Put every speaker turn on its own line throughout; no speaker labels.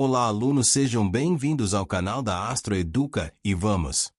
Olá, alunos, sejam bem-vindos ao canal da Astro Educa e vamos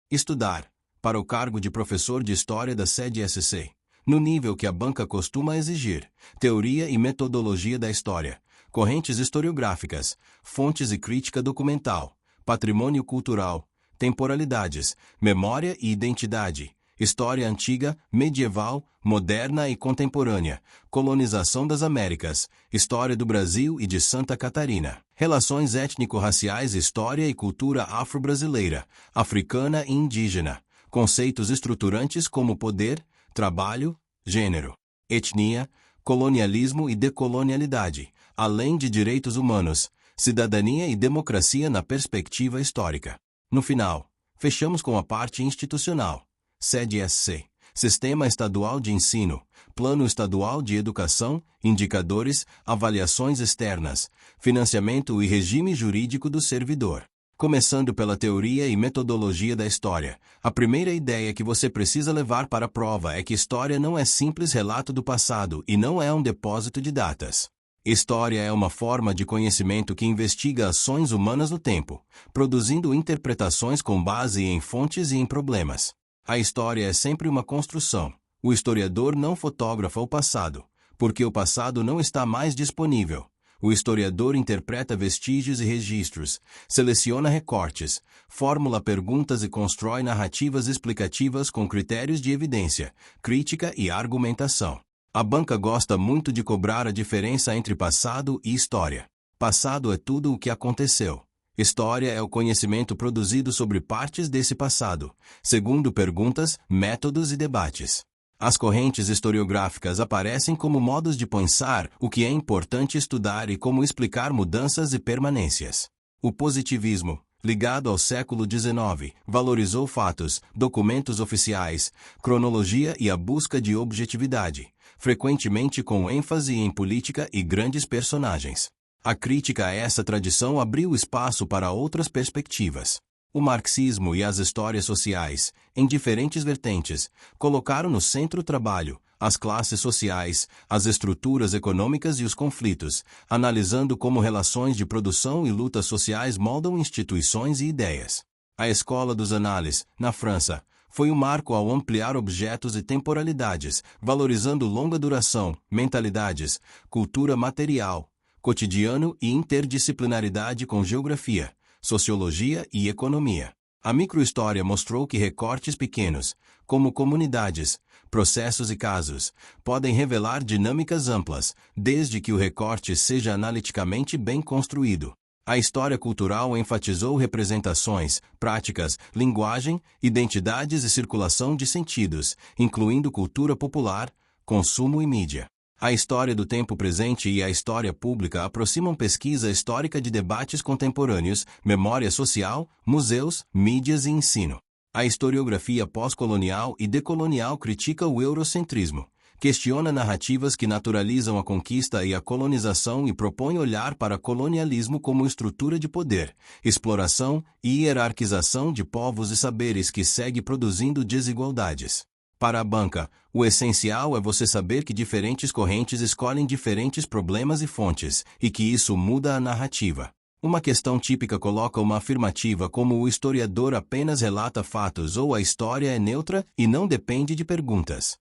estudar para o cargo de professor de História da sede SC, no nível que a banca costuma exigir: teoria e metodologia da história, correntes historiográficas, fontes e crítica documental, patrimônio cultural, temporalidades, memória e identidade, história antiga, medieval, moderna e contemporânea, colonização das Américas, história do Brasil e de Santa Catarina, relações étnico-raciais, história e cultura afro-brasileira, africana e indígena, conceitos estruturantes como poder, trabalho, gênero, etnia, colonialismo e decolonialidade, além de direitos humanos, cidadania e democracia na perspectiva histórica. No final, fechamos com a parte institucional. Sede SC, Sistema Estadual de Ensino, Plano Estadual de Educação, Indicadores, Avaliações Externas, Financiamento e Regime Jurídico do Servidor. Começando pela teoria e metodologia da história, a primeira ideia que você precisa levar para a prova é que história não é simples relato do passado e não é um depósito de datas. História é uma forma de conhecimento que investiga ações humanas no tempo, produzindo interpretações com base em fontes e em problemas. A história é sempre uma construção. O historiador não fotografa o passado, porque o passado não está mais disponível. O historiador interpreta vestígios e registros, seleciona recortes, formula perguntas e constrói narrativas explicativas com critérios de evidência, crítica e argumentação. A banca gosta muito de cobrar a diferença entre passado e história. Passado é tudo o que aconteceu. História é o conhecimento produzido sobre partes desse passado, segundo perguntas, métodos e debates. As correntes historiográficas aparecem como modos de pensar o que é importante estudar e como explicar mudanças e permanências. O positivismo, ligado ao século XIX, valorizou fatos, documentos oficiais, cronologia e a busca de objetividade, frequentemente com ênfase em política e grandes personagens. A crítica a essa tradição abriu espaço para outras perspectivas. O marxismo e as histórias sociais, em diferentes vertentes, colocaram no centro o trabalho, as classes sociais, as estruturas econômicas e os conflitos, analisando como relações de produção e lutas sociais moldam instituições e ideias. A Escola dos Análises, na França, foi um marco ao ampliar objetos e temporalidades, valorizando longa duração, mentalidades, cultura material, cotidiano e interdisciplinaridade com geografia, sociologia e economia. A microhistória mostrou que recortes pequenos, como comunidades, processos e casos, podem revelar dinâmicas amplas, desde que o recorte seja analiticamente bem construído. A história cultural enfatizou representações, práticas, linguagem, identidades e circulação de sentidos, incluindo cultura popular, consumo e mídia. A história do tempo presente e a história pública aproximam pesquisa histórica de debates contemporâneos, memória social, museus, mídias e ensino. A historiografia pós-colonial e decolonial critica o eurocentrismo, questiona narrativas que naturalizam a conquista e a colonização e propõe olhar para colonialismo como estrutura de poder, exploração e hierarquização de povos e saberes que segue produzindo desigualdades. Para a banca, o essencial é você saber que diferentes correntes escolhem diferentes problemas e fontes, e que isso muda a narrativa. Uma questão típica coloca uma afirmativa como o historiador apenas relata fatos ou a história é neutra e não depende de perguntas.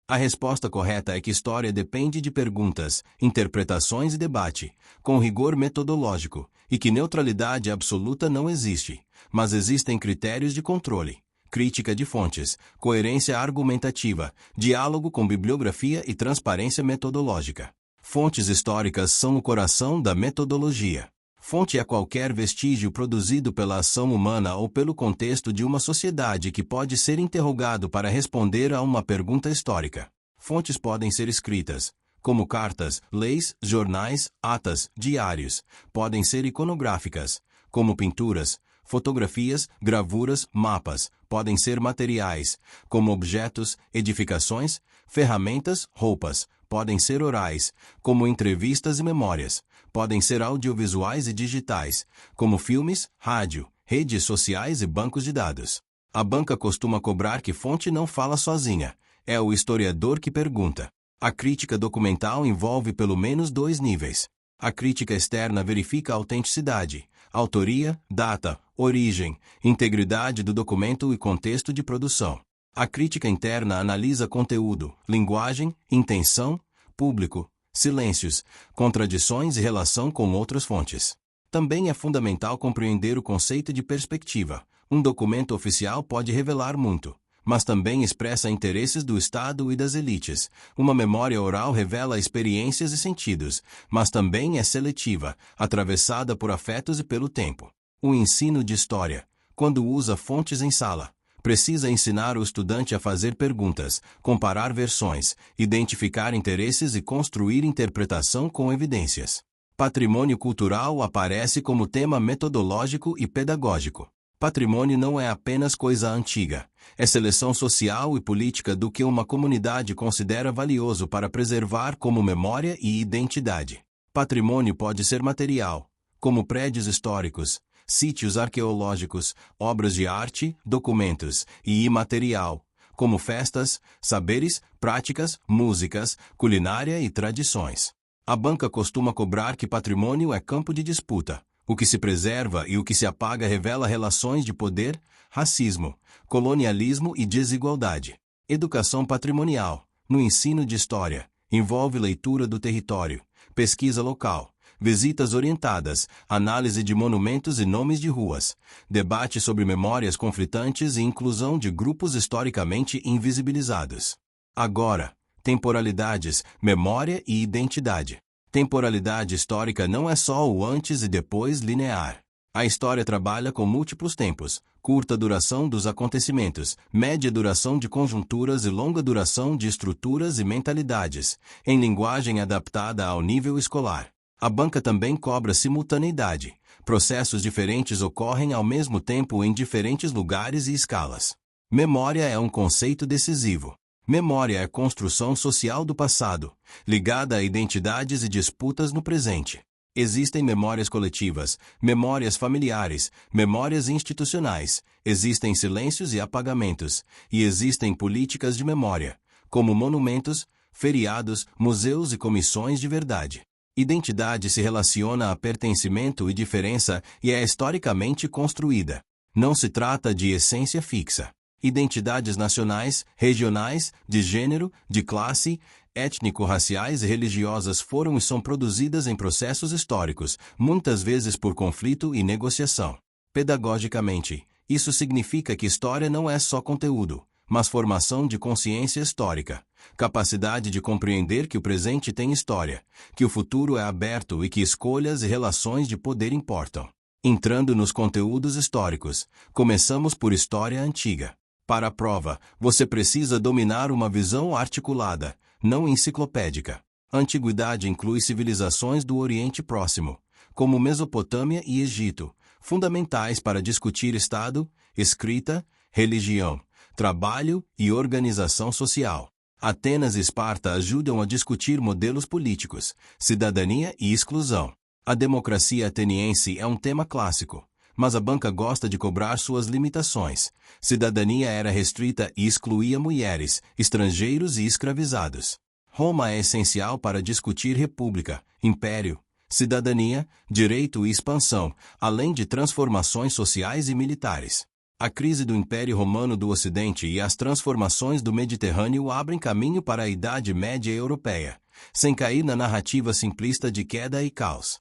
A resposta correta é que história depende de perguntas, interpretações e debate, com rigor metodológico, e que neutralidade absoluta não existe, mas existem critérios de controle. Crítica de fontes, coerência argumentativa, diálogo com bibliografia e transparência metodológica. Fontes históricas são o coração da metodologia. Fonte é qualquer vestígio produzido pela ação humana ou pelo contexto de uma sociedade que pode ser interrogado para responder a uma pergunta histórica. Fontes podem ser escritas, como cartas, leis, jornais, atas, diários. Podem ser iconográficas, como pinturas, fotografias, gravuras, mapas. Podem ser materiais, como objetos, edificações, ferramentas, roupas. Podem ser orais, como entrevistas e memórias. Podem ser audiovisuais e digitais, como filmes, rádio, redes sociais e bancos de dados. A banca costuma cobrar que fonte não fala sozinha. É o historiador que pergunta. A crítica documental envolve pelo menos dois níveis. A crítica externa verifica a autenticidade, autoria, data, origem, integridade do documento e contexto de produção. A crítica interna analisa conteúdo, linguagem, intenção, público, silêncios, contradições e relação com outras fontes. Também é fundamental compreender o conceito de perspectiva. Um documento oficial pode revelar muito, mas também expressa interesses do Estado e das elites. Uma memória oral revela experiências e sentidos, mas também é seletiva, atravessada por afetos e pelo tempo. O ensino de história, quando usa fontes em sala, precisa ensinar o estudante a fazer perguntas, comparar versões, identificar interesses e construir interpretação com evidências. Patrimônio cultural aparece como tema metodológico e pedagógico. Patrimônio não é apenas coisa antiga, é seleção social e política do que uma comunidade considera valioso para preservar como memória e identidade. Patrimônio pode ser material, como prédios históricos, sítios arqueológicos, obras de arte, documentos, e imaterial, como festas, saberes, práticas, músicas, culinária e tradições. A banca costuma cobrar que patrimônio é campo de disputa. O que se preserva e o que se apaga revela relações de poder, racismo, colonialismo e desigualdade. Educação patrimonial, no ensino de história, envolve leitura do território, pesquisa local, visitas orientadas, análise de monumentos e nomes de ruas, debate sobre memórias conflitantes e inclusão de grupos historicamente invisibilizados. Agora, temporalidades, memória e identidade. Temporalidade histórica não é só o antes e depois linear. A história trabalha com múltiplos tempos, curta duração dos acontecimentos, média duração de conjunturas e longa duração de estruturas e mentalidades, em linguagem adaptada ao nível escolar. A banca também cobra simultaneidade. Processos diferentes ocorrem ao mesmo tempo em diferentes lugares e escalas. Memória é um conceito decisivo. Memória é construção social do passado, ligada a identidades e disputas no presente. Existem memórias coletivas, memórias familiares, memórias institucionais, existem silêncios e apagamentos, e existem políticas de memória, como monumentos, feriados, museus e comissões de verdade. Identidade se relaciona a pertencimento e diferença e é historicamente construída. Não se trata de essência fixa. Identidades nacionais, regionais, de gênero, de classe, étnico-raciais e religiosas foram e são produzidas em processos históricos, muitas vezes por conflito e negociação. Pedagogicamente, isso significa que história não é só conteúdo, mas formação de consciência histórica, capacidade de compreender que o presente tem história, que o futuro é aberto e que escolhas e relações de poder importam. Entrando nos conteúdos históricos, começamos por história antiga. Para a prova, você precisa dominar uma visão articulada, não enciclopédica. A antiguidade inclui civilizações do Oriente Próximo, como Mesopotâmia e Egito, fundamentais para discutir Estado, escrita, religião, trabalho e organização social. Atenas e Esparta ajudam a discutir modelos políticos, cidadania e exclusão. A democracia ateniense é um tema clássico, mas a banca gosta de cobrar suas limitações. Cidadania era restrita e excluía mulheres, estrangeiros e escravizados. Roma é essencial para discutir república, império, cidadania, direito e expansão, além de transformações sociais e militares. A crise do Império Romano do Ocidente e as transformações do Mediterrâneo abrem caminho para a Idade Média Europeia, sem cair na narrativa simplista de queda e caos.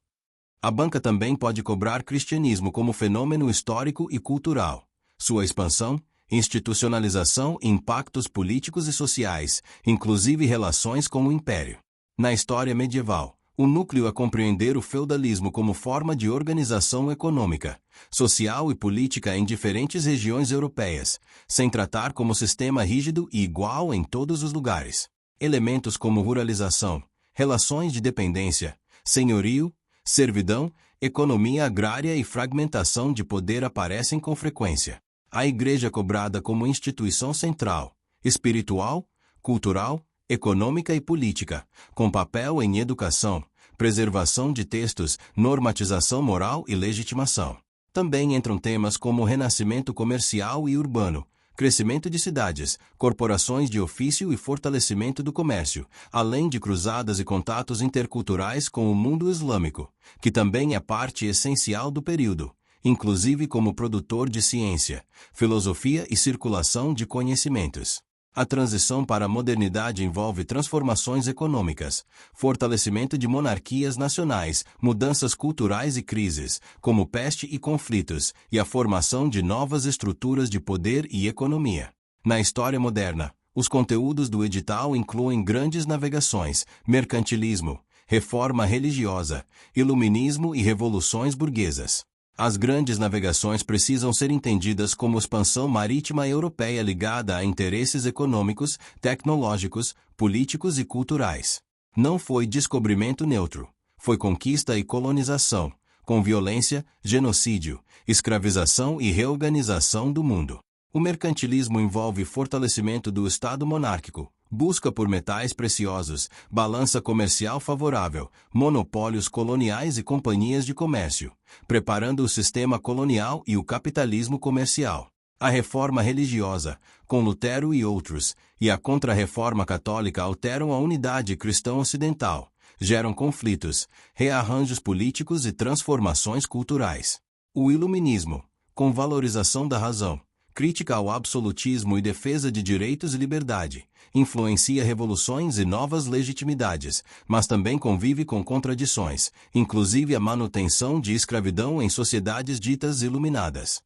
A banca também pode cobrar cristianismo como fenômeno histórico e cultural. Sua expansão, institucionalização e impactos políticos e sociais, inclusive relações com o Império. Na história medieval, o núcleo é compreender o feudalismo como forma de organização econômica, social e política em diferentes regiões europeias, sem tratar como sistema rígido e igual em todos os lugares. Elementos como ruralização, relações de dependência, senhorio, servidão, economia agrária e fragmentação de poder aparecem com frequência. A Igreja é cobrada como instituição central, espiritual, cultural, econômica e política, com papel em educação, preservação de textos, normatização moral e legitimação. Também entram temas como renascimento comercial e urbano, crescimento de cidades, corporações de ofício e fortalecimento do comércio, além de cruzadas e contatos interculturais com o mundo islâmico, que também é parte essencial do período, inclusive como produtor de ciência, filosofia e circulação de conhecimentos. A transição para a modernidade envolve transformações econômicas, fortalecimento de monarquias nacionais, mudanças culturais e crises, como peste e conflitos, e a formação de novas estruturas de poder e economia. Na história moderna, os conteúdos do edital incluem grandes navegações, mercantilismo, reforma religiosa, iluminismo e revoluções burguesas. As grandes navegações precisam ser entendidas como expansão marítima europeia ligada a interesses econômicos, tecnológicos, políticos e culturais. Não foi descobrimento neutro, foi conquista e colonização, com violência, genocídio, escravização e reorganização do mundo. O mercantilismo envolve fortalecimento do Estado monárquico, busca por metais preciosos, balança comercial favorável, monopólios coloniais e companhias de comércio, preparando o sistema colonial e o capitalismo comercial. A reforma religiosa, com Lutero e outros, e a contra-reforma católica alteram a unidade cristã ocidental, geram conflitos, rearranjos políticos e transformações culturais. O iluminismo, com valorização da razão, crítica ao absolutismo e defesa de direitos e liberdade, influencia revoluções e novas legitimidades, mas também convive com contradições, inclusive a manutenção de escravidão em sociedades ditas iluminadas.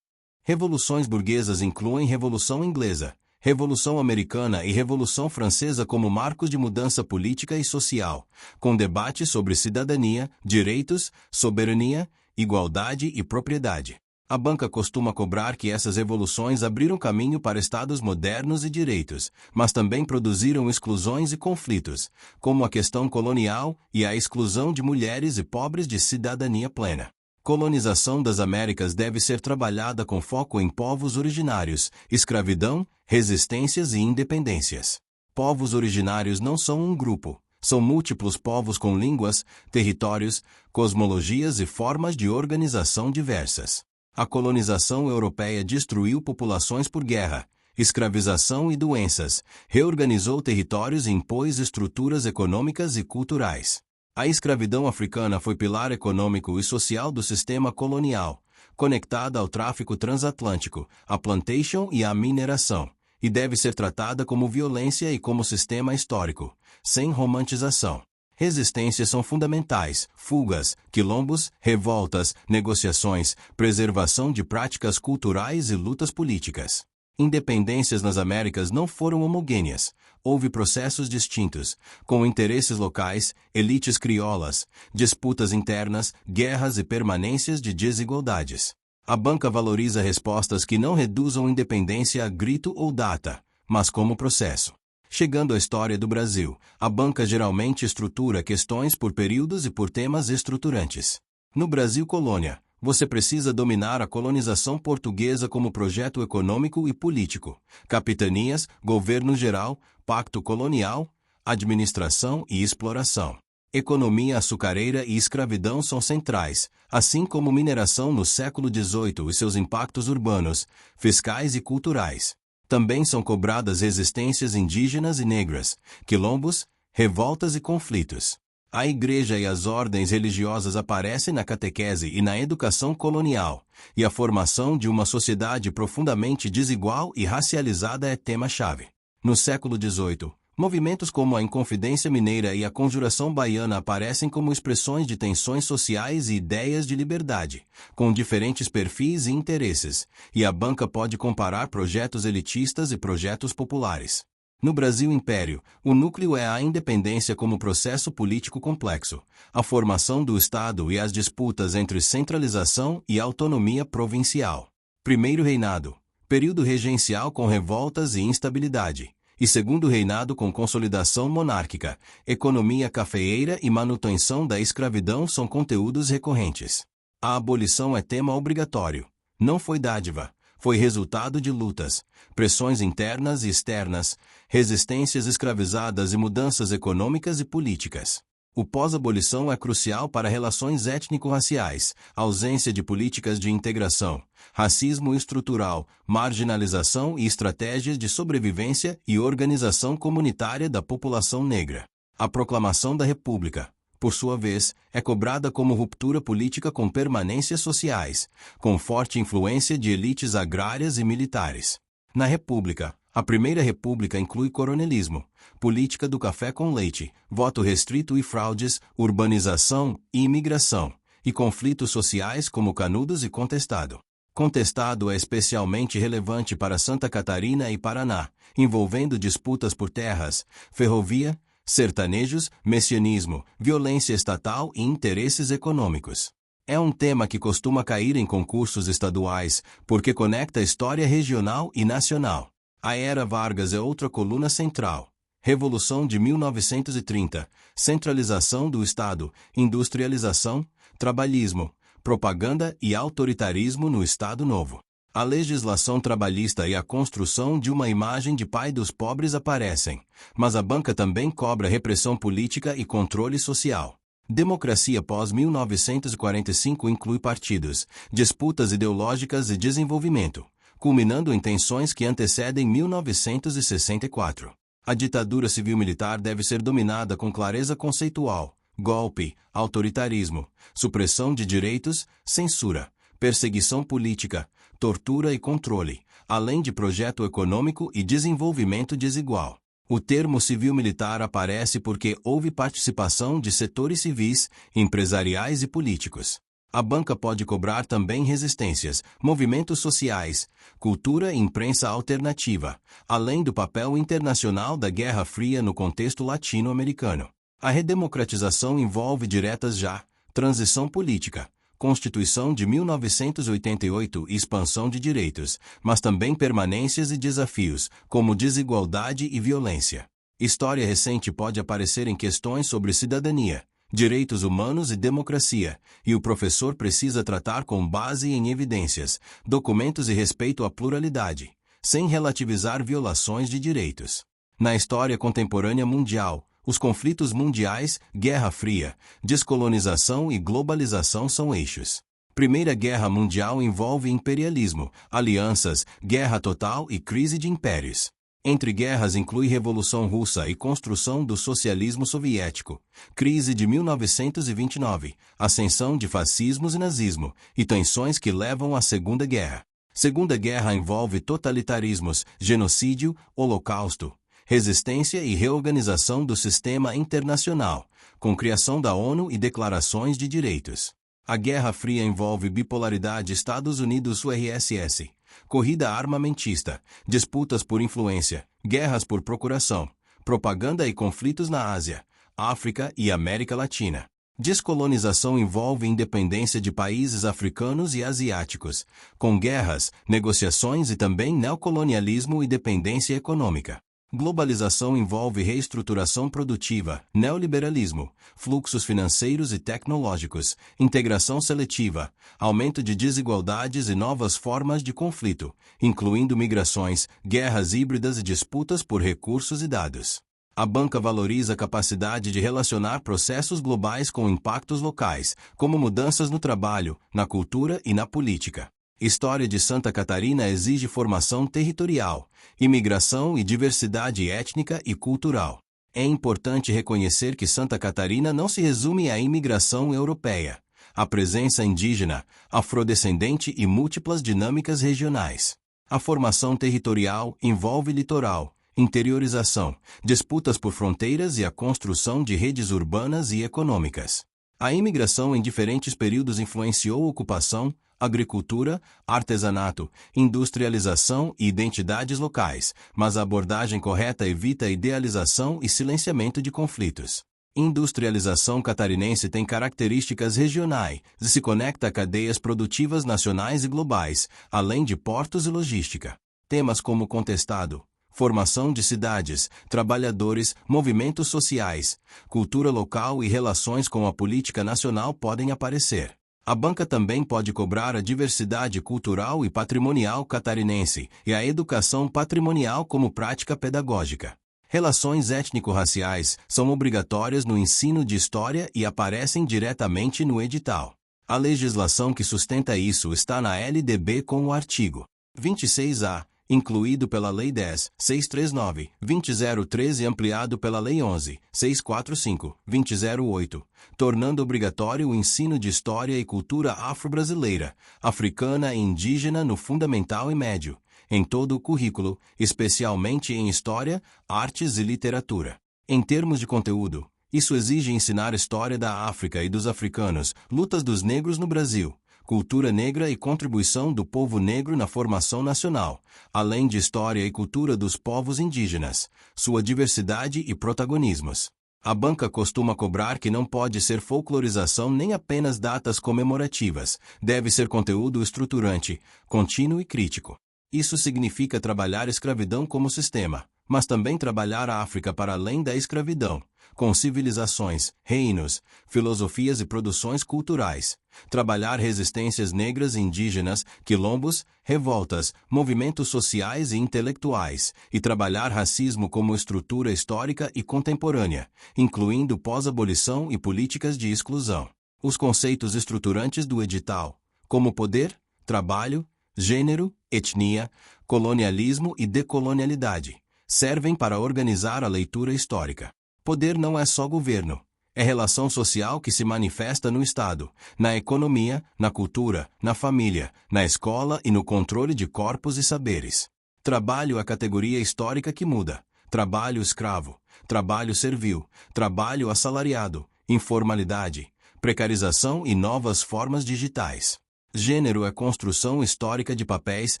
Revoluções burguesas incluem Revolução Inglesa, Revolução Americana e Revolução Francesa como marcos de mudança política e social, com debate sobre cidadania, direitos, soberania, igualdade e propriedade. A banca costuma cobrar que essas revoluções abriram caminho para estados modernos e direitos, mas também produziram exclusões e conflitos, como a questão colonial e a exclusão de mulheres e pobres de cidadania plena. Colonização das Américas deve ser trabalhada com foco em povos originários, escravidão, resistências e independências. Povos originários não são um grupo, são múltiplos povos com línguas, territórios, cosmologias e formas de organização diversas. A colonização europeia destruiu populações por guerra, escravização e doenças, reorganizou territórios e impôs estruturas econômicas e culturais. A escravidão africana foi pilar econômico e social do sistema colonial, conectada ao tráfico transatlântico, à plantation e à mineração, e deve ser tratada como violência e como sistema histórico, sem romantização. Resistências são fundamentais, fugas, quilombos, revoltas, negociações, preservação de práticas culturais e lutas políticas. Independências nas Américas não foram homogêneas, houve processos distintos, com interesses locais, elites crioulas, disputas internas, guerras e permanências de desigualdades. A banca valoriza respostas que não reduzam independência a grito ou data, mas como processo. Chegando à história do Brasil, a banca geralmente estrutura questões por períodos e por temas estruturantes. No Brasil colônia, você precisa dominar a colonização portuguesa como projeto econômico e político, capitanias, governo geral, pacto colonial, administração e exploração. Economia açucareira e escravidão são centrais, assim como mineração no século XVIII e seus impactos urbanos, fiscais e culturais. Também são cobradas resistências indígenas e negras, quilombos, revoltas e conflitos. A igreja e as ordens religiosas aparecem na catequese e na educação colonial, e a formação de uma sociedade profundamente desigual e racializada é tema-chave. No século XVIII, movimentos como a Inconfidência Mineira e a Conjuração Baiana aparecem como expressões de tensões sociais e ideias de liberdade, com diferentes perfis e interesses, e a banca pode comparar projetos elitistas e projetos populares. No Brasil Império, o núcleo é a independência como processo político complexo, a formação do Estado e as disputas entre centralização e autonomia provincial. Primeiro reinado, período regencial com revoltas e instabilidade. E segundo reinado com consolidação monárquica, economia cafeeira e manutenção da escravidão são conteúdos recorrentes. A abolição é tema obrigatório. Não foi dádiva, foi resultado de lutas, pressões internas e externas, resistências escravizadas e mudanças econômicas e políticas. O pós-abolição é crucial para relações étnico-raciais, ausência de políticas de integração, racismo estrutural, marginalização e estratégias de sobrevivência e organização comunitária da população negra. A proclamação da República, por sua vez, é cobrada como ruptura política com permanências sociais, com forte influência de elites agrárias e militares. Na República, a Primeira República inclui coronelismo, política do café com leite, voto restrito e fraudes, urbanização e imigração, e conflitos sociais como Canudos e Contestado. Contestado é especialmente relevante para Santa Catarina e Paraná, envolvendo disputas por terras, ferrovia, sertanejos, messianismo, violência estatal e interesses econômicos. É um tema que costuma cair em concursos estaduais, porque conecta história regional e nacional. A Era Vargas é outra coluna central. Revolução de 1930, centralização do Estado, industrialização, trabalhismo, propaganda e autoritarismo no Estado Novo. A legislação trabalhista e a construção de uma imagem de pai dos pobres aparecem, mas a banca também cobra repressão política e controle social. Democracia pós-1945 inclui partidos, disputas ideológicas e desenvolvimento, culminando em tensões que antecedem 1964. A ditadura civil-militar deve ser dominada com clareza conceitual: golpe, autoritarismo, supressão de direitos, censura, perseguição política, tortura e controle, além de projeto econômico e desenvolvimento desigual. O termo civil-militar aparece porque houve participação de setores civis, empresariais e políticos. A banca pode cobrar também resistências, movimentos sociais, cultura e imprensa alternativa, além do papel internacional da Guerra Fria no contexto latino-americano. A redemocratização envolve diretas já, transição política, Constituição de 1988 e expansão de direitos, mas também permanências e desafios, como desigualdade e violência. História recente pode aparecer em questões sobre cidadania, direitos humanos e democracia, e o professor precisa tratar com base em evidências, documentos e respeito à pluralidade, sem relativizar violações de direitos. Na história contemporânea mundial, os conflitos mundiais, Guerra Fria, descolonização e globalização são eixos. Primeira Guerra Mundial envolve imperialismo, alianças, guerra total e crise de impérios. Entre guerras inclui Revolução Russa e construção do socialismo soviético, crise de 1929, ascensão de fascismos e nazismo, e tensões que levam à Segunda Guerra. Segunda Guerra envolve totalitarismos, genocídio, holocausto, resistência e reorganização do sistema internacional, com criação da ONU e declarações de direitos. A Guerra Fria envolve bipolaridade Estados Unidos-URSS, corrida armamentista, disputas por influência, guerras por procuração, propaganda e conflitos na Ásia, África e América Latina. Descolonização envolve independência de países africanos e asiáticos, com guerras, negociações e também neocolonialismo e dependência econômica. Globalização envolve reestruturação produtiva, neoliberalismo, fluxos financeiros e tecnológicos, integração seletiva, aumento de desigualdades e novas formas de conflito, incluindo migrações, guerras híbridas e disputas por recursos e dados. A banca valoriza a capacidade de relacionar processos globais com impactos locais, como mudanças no trabalho, na cultura e na política. História de Santa Catarina exige formação territorial, imigração e diversidade étnica e cultural. É importante reconhecer que Santa Catarina não se resume à imigração europeia, à presença indígena, afrodescendente e múltiplas dinâmicas regionais. A formação territorial envolve litoral, interiorização, disputas por fronteiras e a construção de redes urbanas e econômicas. A imigração em diferentes períodos influenciou ocupação, agricultura, artesanato, industrialização e identidades locais, mas a abordagem correta evita a idealização e silenciamento de conflitos. Industrialização catarinense tem características regionais e se conecta a cadeias produtivas nacionais e globais, além de portos e logística. Temas como contestado, formação de cidades, trabalhadores, movimentos sociais, cultura local e relações com a política nacional podem aparecer. A banca também pode cobrar a diversidade cultural e patrimonial catarinense e a educação patrimonial como prática pedagógica. Relações étnico-raciais são obrigatórias no ensino de história e aparecem diretamente no edital. A legislação que sustenta isso está na LDB com o artigo 26A, incluído pela Lei 10.639/2003 e ampliado pela Lei 11.645/2008, tornando obrigatório o ensino de história e cultura afro-brasileira, africana e indígena no fundamental e médio, em todo o currículo, especialmente em história, artes e literatura. Em termos de conteúdo, isso exige ensinar história da África e dos africanos, lutas dos negros no Brasil, cultura negra e contribuição do povo negro na formação nacional, além de história e cultura dos povos indígenas, sua diversidade e protagonismos. A banca costuma cobrar que não pode ser folclorização nem apenas datas comemorativas, deve ser conteúdo estruturante, contínuo e crítico. Isso significa trabalhar escravidão como sistema, mas também trabalhar a África para além da escravidão, com civilizações, reinos, filosofias e produções culturais. Trabalhar resistências negras e indígenas, quilombos, revoltas, movimentos sociais e intelectuais, e trabalhar racismo como estrutura histórica e contemporânea, incluindo pós-abolição e políticas de exclusão. Os conceitos estruturantes do edital, como poder, trabalho, gênero, etnia, colonialismo e decolonialidade, servem para organizar a leitura histórica. Poder não é só governo. É relação social que se manifesta no Estado, na economia, na cultura, na família, na escola e no controle de corpos e saberes. Trabalho é categoria histórica que muda. Trabalho escravo, trabalho servil, trabalho assalariado, informalidade, precarização e novas formas digitais. Gênero é construção histórica de papéis,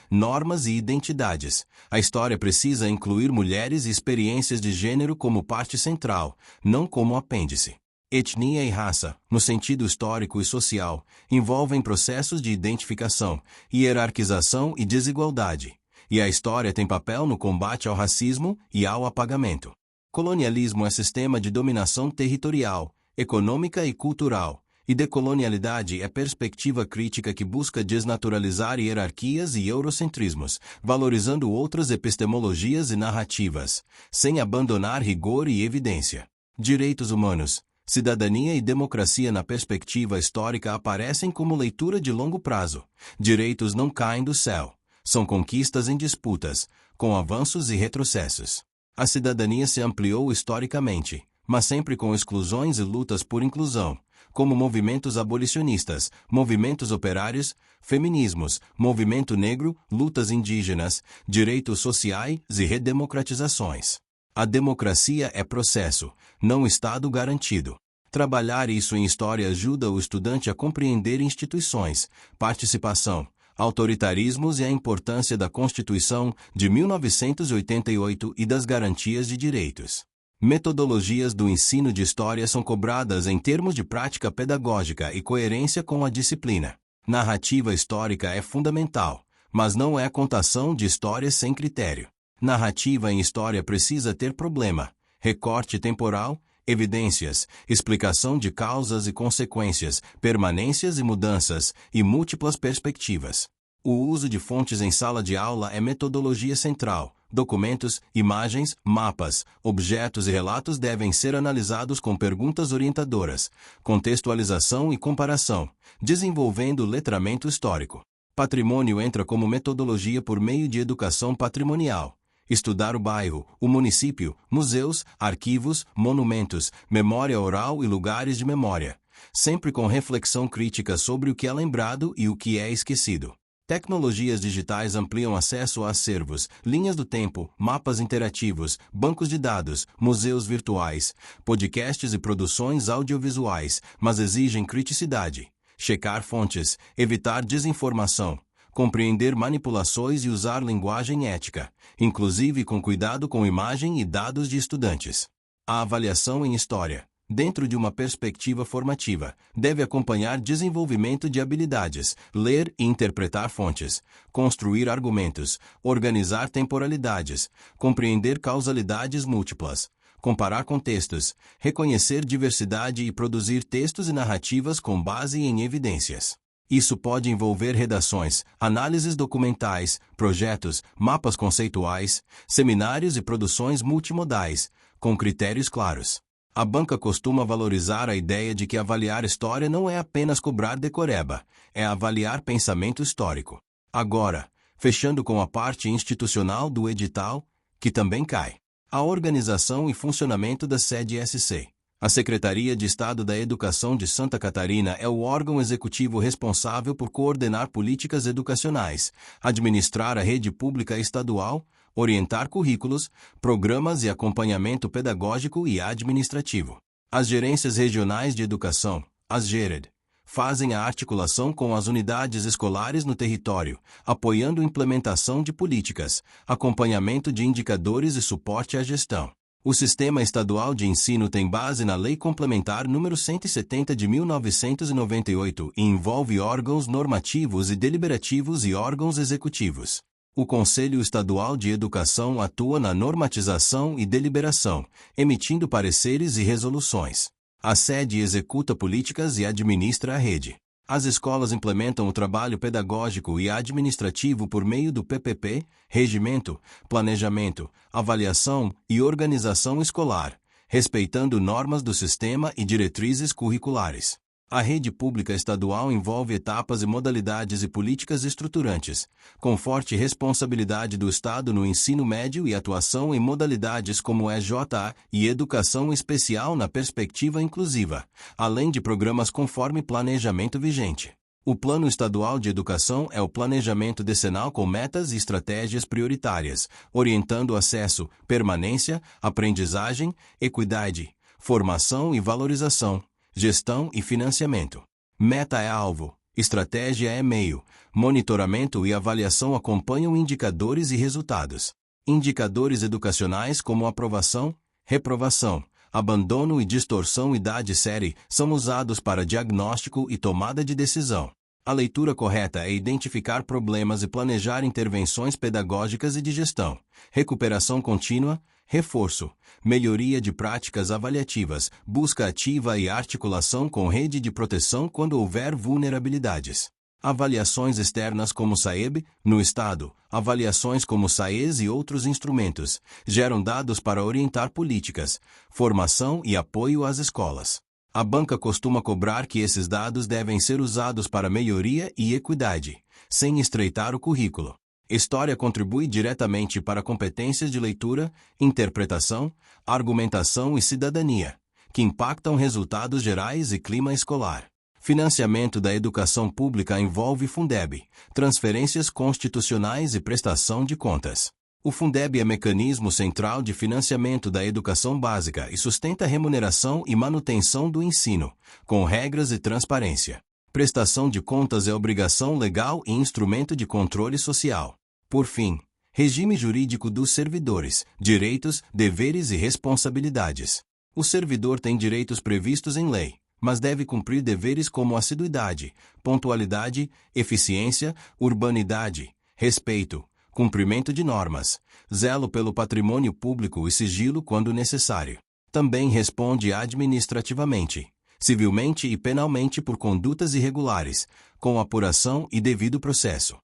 normas e identidades. A história precisa incluir mulheres e experiências de gênero como parte central, não como apêndice. Etnia e raça, no sentido histórico e social, envolvem processos de identificação, hierarquização e desigualdade. E a história tem papel no combate ao racismo e ao apagamento. Colonialismo é sistema de dominação territorial, econômica e cultural. E decolonialidade é perspectiva crítica que busca desnaturalizar hierarquias e eurocentrismos, valorizando outras epistemologias e narrativas, sem abandonar rigor e evidência. Direitos humanos, cidadania e democracia na perspectiva histórica aparecem como leitura de longo prazo. Direitos não caem do céu. São conquistas em disputas, com avanços e retrocessos. A cidadania se ampliou historicamente, mas sempre com exclusões e lutas por inclusão, como movimentos abolicionistas, movimentos operários, feminismos, movimento negro, lutas indígenas, direitos sociais e redemocratizações. A democracia é processo, não Estado garantido. Trabalhar isso em história ajuda o estudante a compreender instituições, participação, autoritarismos e a importância da Constituição de 1988 e das garantias de direitos. Metodologias do ensino de história são cobradas em termos de prática pedagógica e coerência com a disciplina. Narrativa histórica é fundamental, mas não é contação de histórias sem critério. Narrativa em história precisa ter problema, recorte temporal, evidências, explicação de causas e consequências, permanências e mudanças, e múltiplas perspectivas. O uso de fontes em sala de aula é metodologia central. Documentos, imagens, mapas, objetos e relatos devem ser analisados com perguntas orientadoras, contextualização e comparação, desenvolvendo letramento histórico. Patrimônio entra como metodologia por meio de educação patrimonial. Estudar o bairro, o município, museus, arquivos, monumentos, memória oral e lugares de memória, sempre com reflexão crítica sobre o que é lembrado e o que é esquecido. Tecnologias digitais ampliam acesso a acervos, linhas do tempo, mapas interativos, bancos de dados, museus virtuais, podcasts e produções audiovisuais, mas exigem criticidade, checar fontes, evitar desinformação, compreender manipulações e usar linguagem ética, inclusive com cuidado com imagem e dados de estudantes. A avaliação em história, dentro de uma perspectiva formativa, deve acompanhar desenvolvimento de habilidades, ler e interpretar fontes, construir argumentos, organizar temporalidades, compreender causalidades múltiplas, comparar contextos, reconhecer diversidade e produzir textos e narrativas com base em evidências. Isso pode envolver redações, análises documentais, projetos, mapas conceituais, seminários e produções multimodais, com critérios claros. A banca costuma valorizar a ideia de que avaliar história não é apenas cobrar decoreba, é avaliar pensamento histórico. Agora, fechando com a parte institucional do edital, que também cai. A organização e funcionamento da SEDE-SC. A Secretaria de Estado da Educação de Santa Catarina é o órgão executivo responsável por coordenar políticas educacionais, administrar a rede pública estadual, orientar currículos, programas e acompanhamento pedagógico e administrativo. As gerências regionais de educação, as GERED, fazem a articulação com as unidades escolares no território, apoiando a implementação de políticas, acompanhamento de indicadores e suporte à gestão. O Sistema Estadual de Ensino tem base na Lei Complementar nº 170 de 1998 e envolve órgãos normativos e deliberativos e órgãos executivos. O Conselho Estadual de Educação atua na normatização e deliberação, emitindo pareceres e resoluções. A SEDE executa políticas e administra a rede. As escolas implementam o trabalho pedagógico e administrativo por meio do PPP, Regimento, Planejamento, Avaliação e Organização Escolar, respeitando normas do sistema e diretrizes curriculares. A rede pública estadual envolve etapas e modalidades e políticas estruturantes, com forte responsabilidade do Estado no ensino médio e atuação em modalidades como EJA e educação especial na perspectiva inclusiva, além de programas conforme planejamento vigente. O Plano Estadual de Educação é o planejamento decenal com metas e estratégias prioritárias, orientando acesso, permanência, aprendizagem, equidade, formação e valorização, gestão e financiamento. Meta é alvo, estratégia é meio, monitoramento e avaliação acompanham indicadores e resultados. Indicadores educacionais como aprovação, reprovação, abandono e distorção idade série são usados para diagnóstico e tomada de decisão. A leitura correta é identificar problemas e planejar intervenções pedagógicas e de gestão. Recuperação contínua, reforço, melhoria de práticas avaliativas, busca ativa e articulação com rede de proteção quando houver vulnerabilidades. Avaliações externas como SAEB, no Estado, avaliações como SAES e outros instrumentos, geram dados para orientar políticas, formação e apoio às escolas. A banca costuma cobrar que esses dados devem ser usados para melhoria e equidade, sem estreitar o currículo. História contribui diretamente para competências de leitura, interpretação, argumentação e cidadania, que impactam resultados gerais e clima escolar. Financiamento da educação pública envolve Fundeb, transferências constitucionais e prestação de contas. O Fundeb é mecanismo central de financiamento da educação básica e sustenta a remuneração e manutenção do ensino, com regras e transparência. Prestação de contas é obrigação legal e instrumento de controle social. Por fim, regime jurídico dos servidores, direitos, deveres e responsabilidades. O servidor tem direitos previstos em lei, mas deve cumprir deveres como assiduidade, pontualidade, eficiência, urbanidade, respeito, cumprimento de normas, zelo pelo patrimônio público e sigilo quando necessário. Também responde administrativamente, civilmente e penalmente por condutas irregulares, com apuração e devido processo.